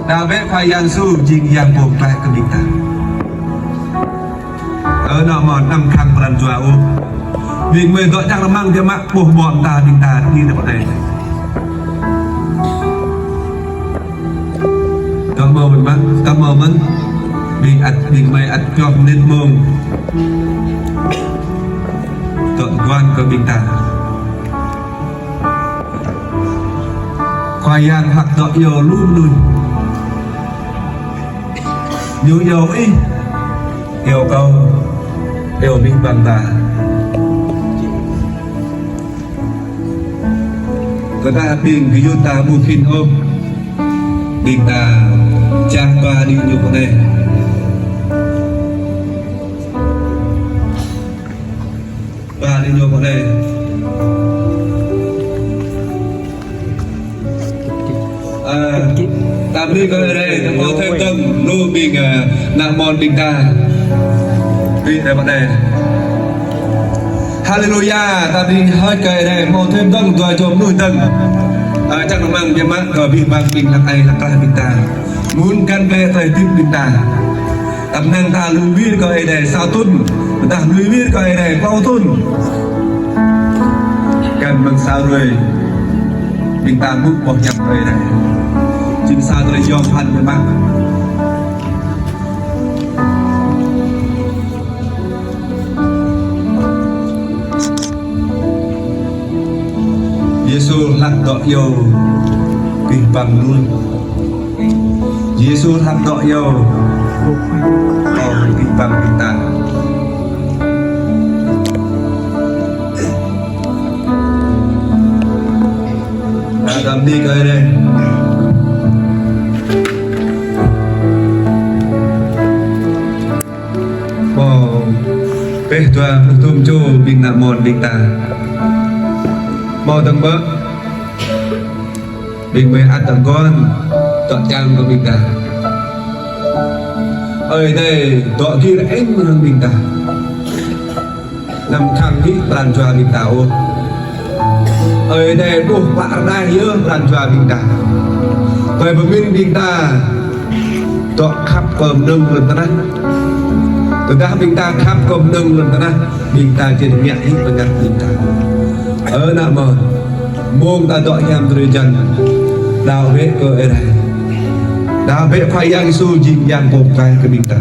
đào vẽ khoai yang su jing yang buộc lại cái bình ta ở nọ mòn năm khăn lần chùa ô vì người gọi chắc là mang theo mạng buộc bọn ta bình ta đi được bọn này cảm ơn mình mắt cảm ơn mình bị mày ăn cho nên mông tận quan của bình ta khoai yang hạt dọ dầu luôn luôn nhiều dầu ý yêu cầu yêu bình bằng ta có ta bình cái ta mua khinh ôm bình ta trang qua đi nhiều con này qua đi nhiều con này tạm đi coi đây ta có thêm tâm luôn bình nặng mòn bình ta vì đây bọn này Hallelujah ta đi hơi cây này một thêm tâm rồi chồm nuôi tâm chắc là mang viêm mắt rồi bị mang bình là ai là ta bình ta muốn căn về thời tim bình ta tầm năng ta lưu biết coi này sao tuân ta lưu biết coi này bao tuân cần bằng sao rồi bình ta bước bỏ nhập về này chính sao tôi cho phần với bác Giêsu lặng đọ dầu kinh bằng luôn Giêsu lặng đọ dầu còn kinh bằng kinh ta đã làm đi coi đây bê toa tôm chô bình nạ mòn bình ta mò tầng bớt bình về ăn tầng con tọa trang của bình ta ơi đây tọa kia là anh hơn bình ta nằm khăn hít bàn choa bình ta ô ơi đây buộc bạn đai nhớ bàn choa bình ta về một bên bình ta tọa khắp cầm nâng lên ta đấy tôi đã bình ta khắp công nâng lần ta bình ta trên nhẹ hít và ngặt bình ta ở nạ mờ môn ta tội nhằm tôi chân đào vết cơ ở đây đào vết phải yang su jing yang bột cái bình ta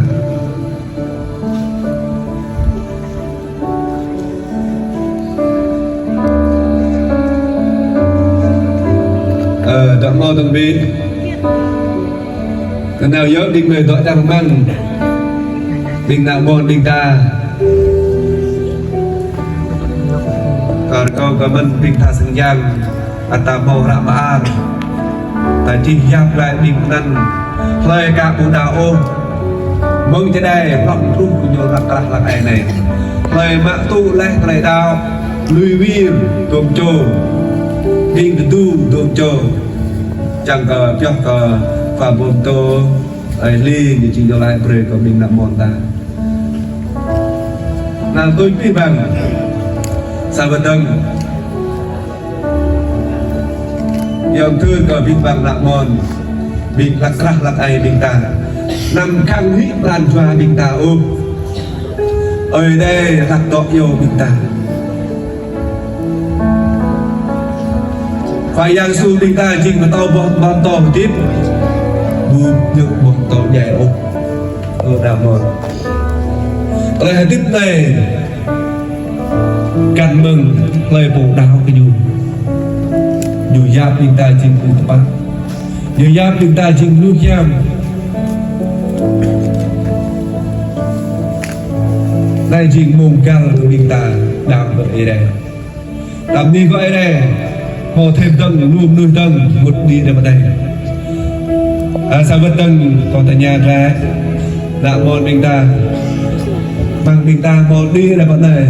đã mò tầng bi cái nào nhớ định người tội đang mang bình nặng môn bình ta còn câu cảm ơn bình ta sinh giang ta mô rạ mã ta chỉ giáp lại bình năn lời cả bộ đạo ôm mừng cho đây lòng trung của nhiều lạc ai này lời mạng tu lên này đào lùi viên tôm trồ bình tu tôm trồ chẳng cờ cho cờ và bồn tô ấy ly thì chỉ cho lại bề của mình nặng mòn ta là tôi biết bằng sao vật đừng dòng thư cờ bình bằng nặng mòn bình lạc ai bình ta nằm khăn hít lan choa bình ta ôm ở đây lạc đọ yêu bình ta phải yang su bình ta chính là tàu bọn tàu tiếp buông những một tàu dài ôm ở đảo mòn lời tiếp này cảm mừng lời bổ đạo của dù giáp chúng ta trên cùng bác dù giáp chúng ta trên nước giam này trên mồm cao của chúng ta đạo ở đây tạm đi gọi đây họ thêm tầng luôn nuôi tầng một đi để vào đây sao vất tầng còn tại nhà ra đạo môn mình ta bằng mình ta một đi là bọn này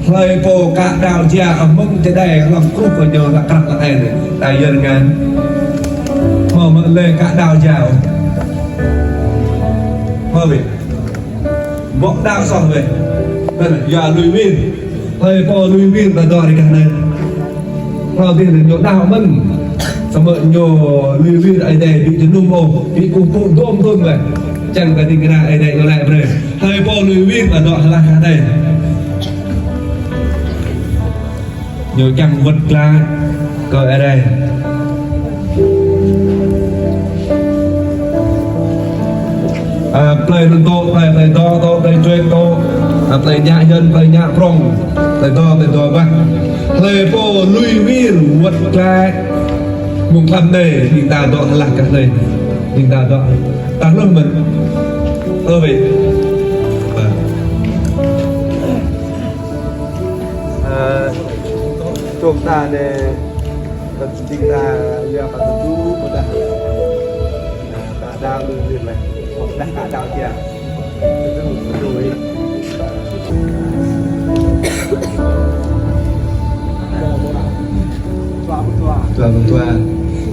hơi phô cả đào chia ở mông thế đây làm cúp của nhiều là cặp là này tại dân ngàn họ mượn lên cả đào chào họ bị bọn đào xong rồi đây là giờ lùi viên hơi phô lùi viên và đòi cả này họ thì là nhiều đào mân sama nyo liwir ai đây bị jenum ô bị cùng cụ gom thôi vậy chẳng cái tình cái ai đây nó lại về hơi po liwir và dọ là cái đây nhớ chẳng vật la coi ở đây play lên to play to play chơi to play nhã nhân play nhã prong play to vậy play po liwir vật la mùng thầm này mình ta dọn lạc cả này mình ta dọn ta luôn mình vậy chúng ta này chúng ta giờ phải tu một đợt ta đào được việc này đã cả đào kia rồi tua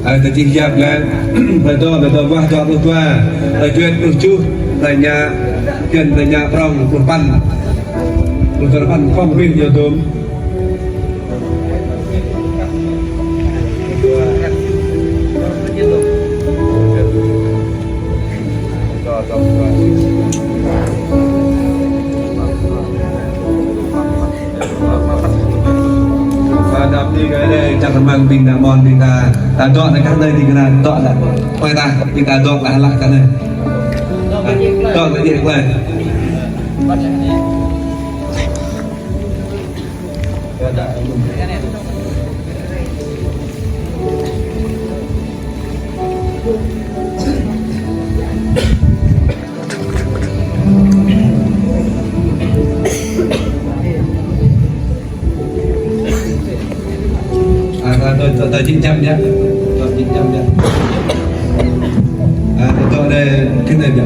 ta chỉ dẹp lên phải to quá cho tua phải chuyện được chứ tại nhà chuyện tại nhà prong một pan không biết nhiều tôm đập đi cái này chắc là mang bình đạm mòn bình ta dọn lại các nơi thì cái này dọn lại quay ta thì ta dọn lại cái này dọn cái gì này tôi 900 nhé, tôi 900 nhé. Tôi đây cái này nhé.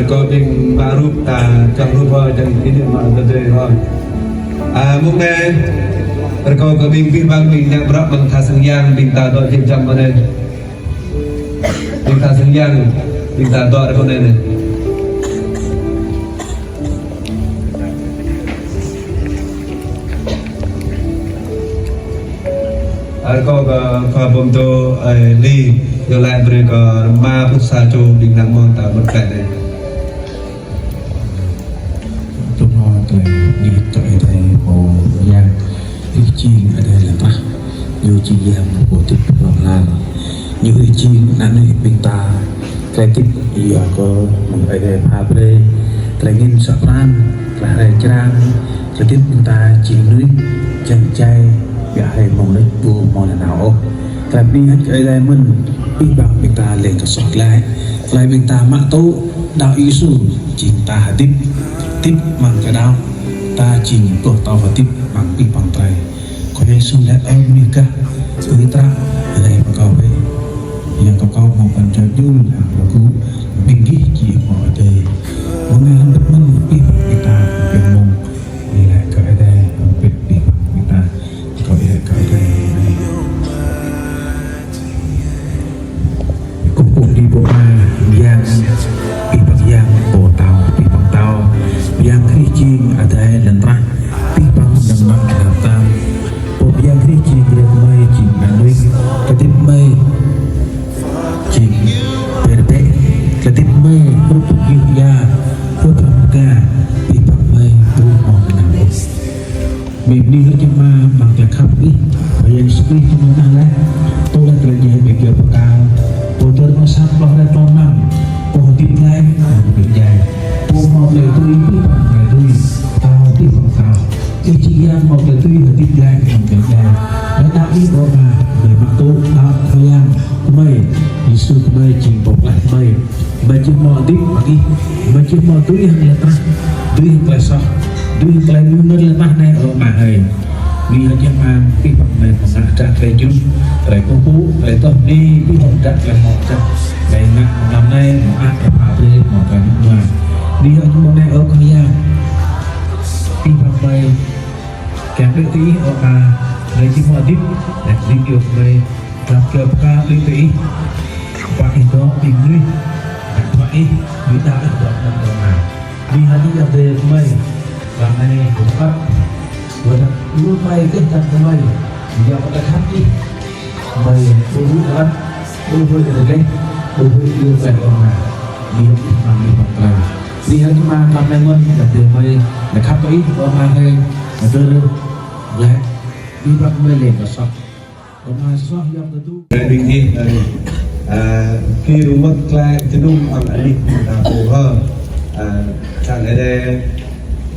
Có mình baru ta trong lúc thôi trong cái điểm mà tôi thôi. Mục này, có mình viên bang mình yang berat bằng thà sang yang mình ta tôi 900 vào đây. Mình thà sang yang mình ta tôi ở đây này. Có bông tô ly rồi lại về có ma phút xa cho đình nặng mòn tạo một cái này tôi nói là nghĩ tại đây hồ giang cái chiên ở đây là ta như chi giang của tiếp lòng lan như cái chiên nãy này bên ta cái tiếp giờ có mình ở đây pha bê cái nghìn sập lan là đây trang cho tiếp bên ta chiên núi chân chay gà hay mong lấy vua mong là nào tại vì ở đây mình bị bằng mình ta lên cái sọt lại mình ta mắc tố đạo ý sư chính ta tiếp bằng cái đau ta chỉ cổ tao và tiếp bằng bị bằng tay có ai xuống lại em như cả người ta ở đây mà cầu về yang kau mau penjajul aku pinggir chỉ mọi đây mỗi ngày làm được mình bị bằng người ta bị mong đi lại cái đây bị bằng người ta có cái đây đi bộ ra giang bị bằng giang bộ tàu bị bằng tàu giang khi chiên ở đây lần ra bị bằng đằng mặt làm tàu bộ giang khi chiên được mây chiên bằng nuôi cái tiếp mây chiên về đây cái tiếp mây rút yêu gia rút âm ca bị bằng mây tu mòn nằm mình đi với ma bằng cái khắp đi và giang sức đi trong nó đang tôi đã tự nhiên bị kêu cao tôi chơi con sắp lo ra trong năm cô tìm lại được dài cô một lời tôi biết bằng lời tôi tao tìm bằng tao cái chị em một lời tôi là tìm lại bằng lời dài nó đã biết đó mà để mà tôi tao thời gian mày đi xuống mày chỉ bộc lại mày chỉ mò tiếp mà đi mày chỉ mò túi hàng là ta túi hàng là sao túi hàng là nơi là ta này ở mà hề vì là dân mang cái bằng này mà đã trả về chung lại công phu lại tổng đi cái hồng trả lại một trăm lại nặng năm nay một ăn em vào đây một cái nước ngoài đi ở những này ở Korea cái bằng này kèm với tí ở mà lấy chỉ một tiếp để đi được về làm kiểu ca đi tí và thì đó tìm đi vậy người ta đã chọn được rồi mà đi ở những về mây và này cũng bắt rồi luôn bay cái chân của mày giờ có cái khắp đi mời cô vũ ân đối với cái đấy đối với yêu về mà miếng mà mình bằng lời vì hãy mà làm này luôn là từ mây là khắp cái mà hơi mà đưa lên lại đi bắt mây lên và sọc mà sọc dòng từ tu Dari ini khi rumah klien cenderung orang ini phù sang đây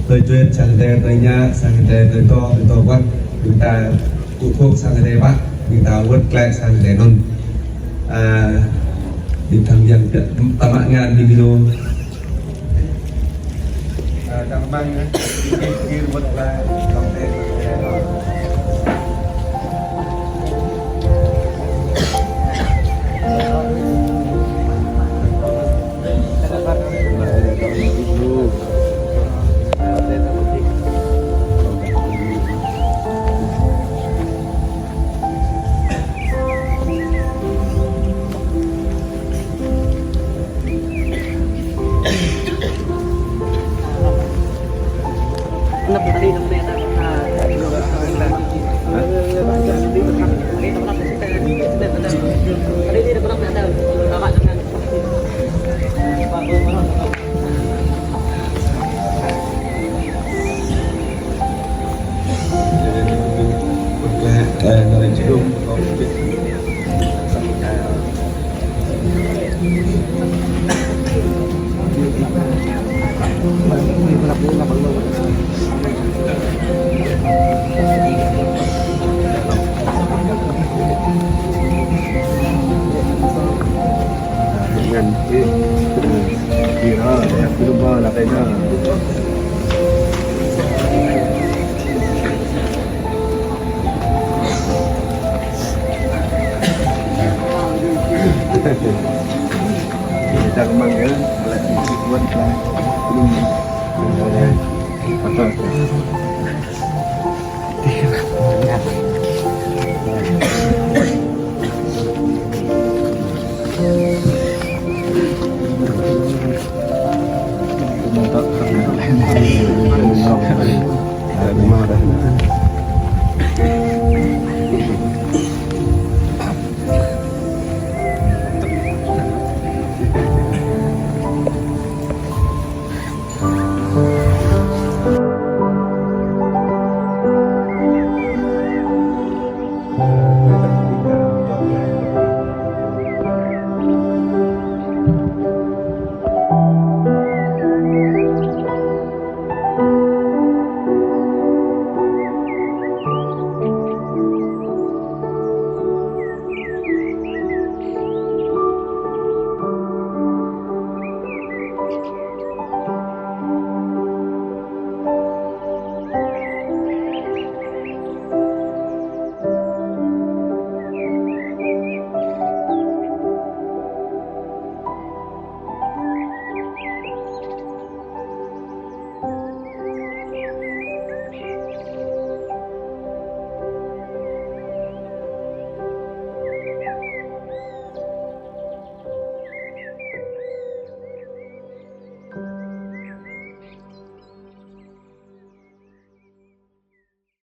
tôi chuyên sang đây tôi nhà sang đây tôi to quát người ta cụ thuộc sang đây bắt người ta quát klien sang đây non di thằng dân tamat ngan di video đang mang khi quát klien trong đây ngành cái gì đó để cái lúc là cái đó kita kemangga, lagi buat lah, belum, apa?